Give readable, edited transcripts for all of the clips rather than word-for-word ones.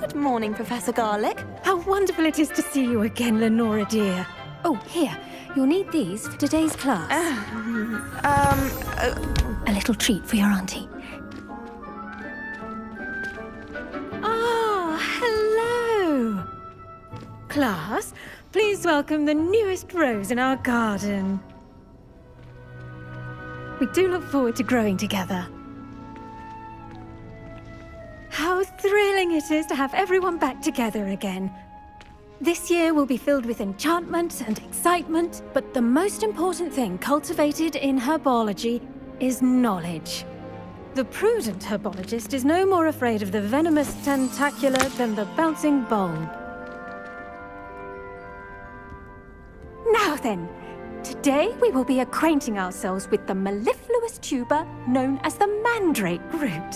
Good morning, Professor Garlic. How wonderful it is to see you again, Lenora dear. Oh, here. You'll need these for today's class. A little treat for your auntie. Ah, hello. Class, please welcome the newest rose in our garden. We do look forward to growing together. How thrilling it is to have everyone back together again. This year will be filled with enchantment and excitement, but the most important thing cultivated in herbology is knowledge. The prudent herbologist is no more afraid of the venomous tentacula than the bouncing bulb. Now then, today we will be acquainting ourselves with the mellifluous tuber known as the mandrake root.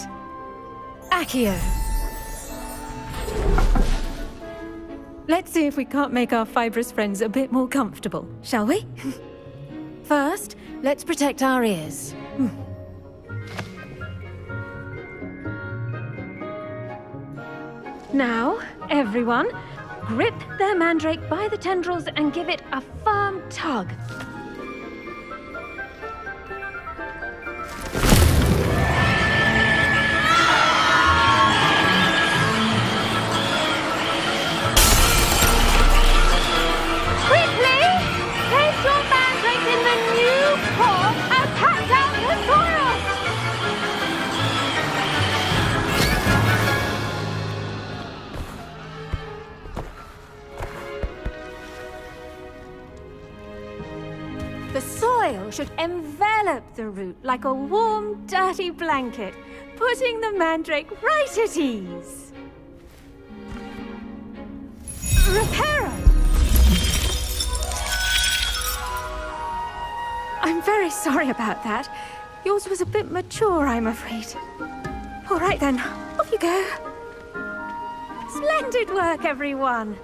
Accio. Let's see if we can't make our fibrous friends a bit more comfortable, shall we? First, let's protect our ears. Now, everyone, grip their mandrake by the tendrils and give it a firm tug. The soil should envelop the root like a warm, dirty blanket, putting the mandrake right at ease. Reparo! I'm very sorry about that. Yours was a bit mature, I'm afraid. All right then, off you go. Splendid work, everyone!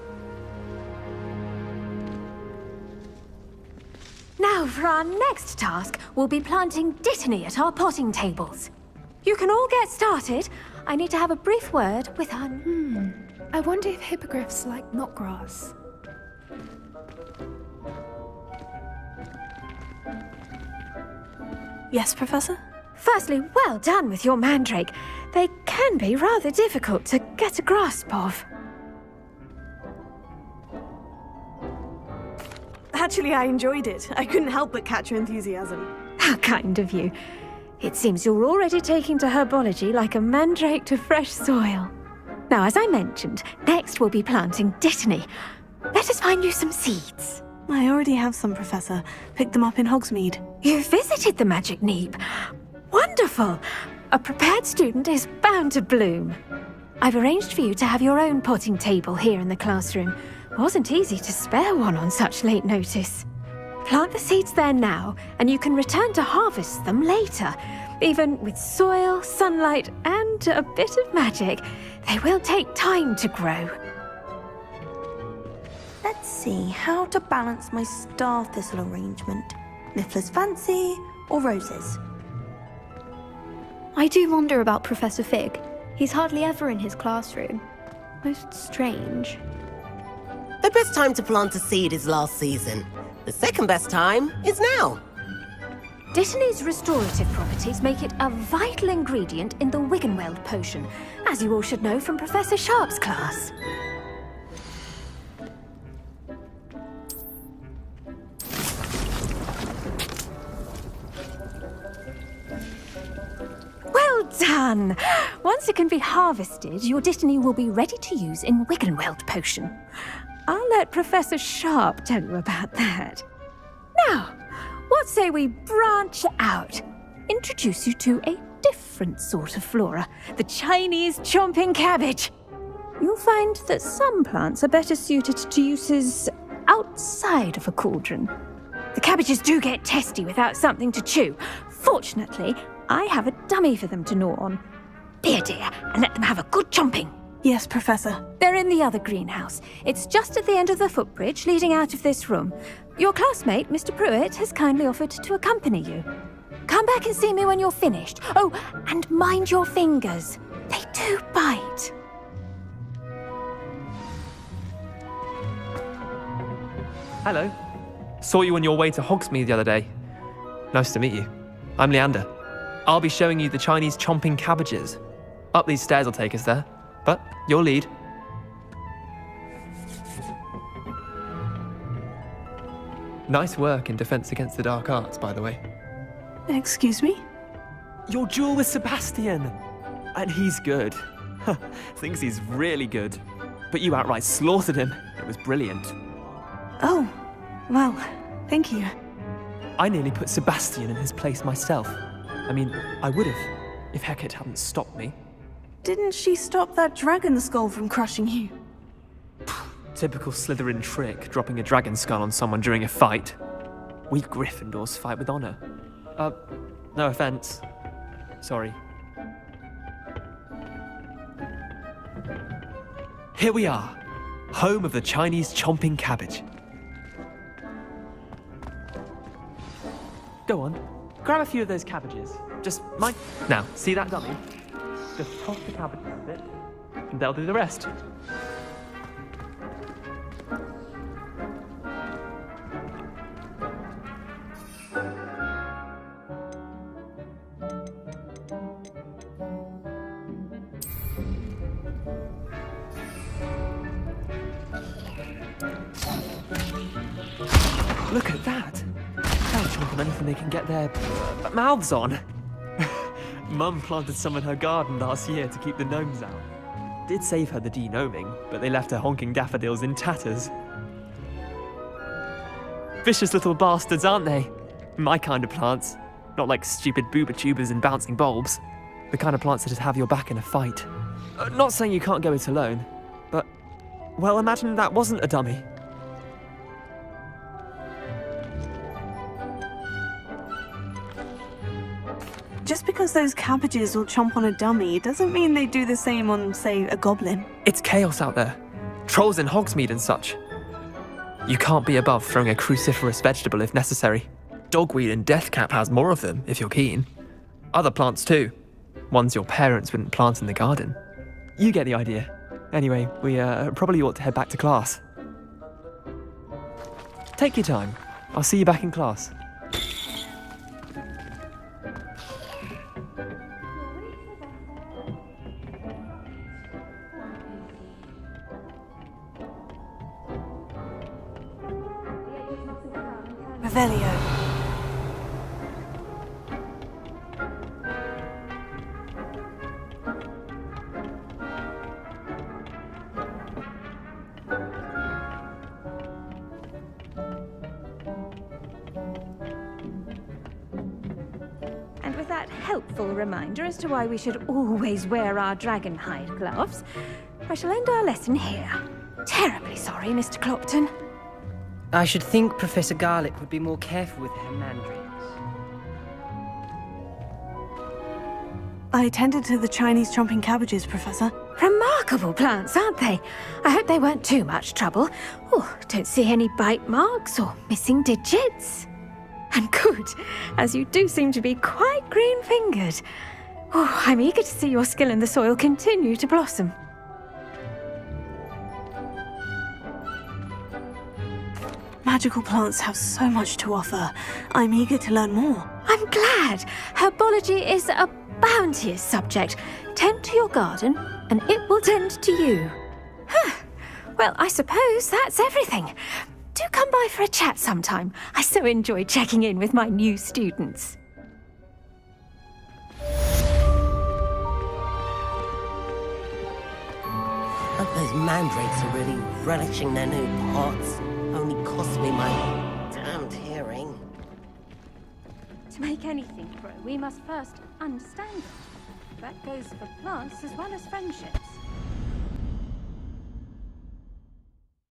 Now, for our next task, we'll be planting Dittany at our potting tables. You can all get started. I need to have a brief word with our... I wonder if hippogriffs like knotgrass. Yes, Professor? Firstly, well done with your mandrake. They can be rather difficult to get a grasp of. Actually, I enjoyed it. I couldn't help but catch your enthusiasm. How kind of you. It seems you're already taking to herbology like a mandrake to fresh soil. Now, as I mentioned, next we'll be planting Dittany. Let us find you some seeds. I already have some, Professor. Picked them up in Hogsmeade. You visited the Magic Neep. Wonderful! A prepared student is bound to bloom. I've arranged for you to have your own potting table here in the classroom. Wasn't easy to spare one on such late notice. Plant the seeds there now, and you can return to harvest them later. Even with soil, sunlight, and a bit of magic, they will take time to grow. Let's see how to balance my star thistle arrangement. Miffler's Fancy or roses? I do wonder about Professor Fig. He's hardly ever in his classroom. Most strange. The best time to plant a seed is last season. The second best time is now. Dittany's restorative properties make it a vital ingredient in the Wiggenweld potion, as you all should know from Professor Sharp's class. Well done! Once it can be harvested, your Dittany will be ready to use in Wiggenweld potion. I'll let Professor Sharp tell you about that. Now, what say we branch out? Introduce you to a different sort of flora, the Chinese chomping cabbage. You'll find that some plants are better suited to uses outside of a cauldron. The cabbages do get testy without something to chew. Fortunately, I have a dummy for them to gnaw on. Be a dear and let them have a good chomping. Yes, Professor. They're in the other greenhouse. It's just at the end of the footbridge leading out of this room. Your classmate, Mr. Pruitt, has kindly offered to accompany you. Come back and see me when you're finished. Oh, and mind your fingers. They do bite. Hello. Saw you on your way to Hogsmeade the other day. Nice to meet you. I'm Leander. I'll be showing you the Chinese chomping cabbages. Up these stairs will take us there, but your lead. Nice work in Defense Against the Dark Arts, by the way. Excuse me? Your duel with Sebastian! And he's good. Thinks he's really good. But you outright slaughtered him. It was brilliant. Oh, well, thank you. I nearly put Sebastian in his place myself. I mean, I would have, if Hecate hadn't stopped me. Didn't she stop that dragon skull from crushing you? Typical Slytherin trick, dropping a dragon skull on someone during a fight. We Gryffindors fight with honor. No offense. Sorry. Here we are, home of the Chinese chomping cabbage. Go on, grab a few of those cabbages. Just mind. Now, see that dummy? Just toss the cabbages a bit, and they'll do the rest. Look at that! They'll chomp on anything they can get their mouths on. Mum planted some in her garden last year to keep the gnomes out. Did save her the de-gnoming, but they left her honking daffodils in tatters. Vicious little bastards, aren't they? My kind of plants. Not like stupid booba tubers and bouncing bulbs. The kind of plants that'd have your back in a fight. Not saying you can't go it alone, but, well, imagine that wasn't a dummy. Just because those cabbages will chomp on a dummy doesn't mean they do the same on, say, a goblin. It's chaos out there. Trolls in Hogsmeade and such. You can't be above throwing a cruciferous vegetable if necessary. Dogweed and deathcap has more of them, if you're keen. Other plants too. Ones your parents wouldn't plant in the garden. You get the idea. Anyway, we probably ought to head back to class. Take your time. I'll see you back in class. Revelio. And with that helpful reminder as to why we should always wear our dragon hide gloves, I shall end our lesson here. Terribly sorry, Mr. Clopton. I should think Professor Garlick would be more careful with her mandrakes. I tended to the Chinese chomping cabbages, Professor. Remarkable plants, aren't they? I hope they weren't too much trouble. Oh, don't see any bite marks or missing digits. And good, as you do seem to be quite green-fingered. Oh, I'm eager to see your skill in the soil continue to blossom. Magical plants have so much to offer. I'm eager to learn more. I'm glad. Herbology is a bounteous subject. Tend to your garden, and it will tend to you. Well, I suppose that's everything. Do come by for a chat sometime. I so enjoy checking in with my new students. But those mandrakes are really relishing their new pots. Only cost me my damned hearing. To make anything grow, we must first understand it. That goes for plants as well as friendships.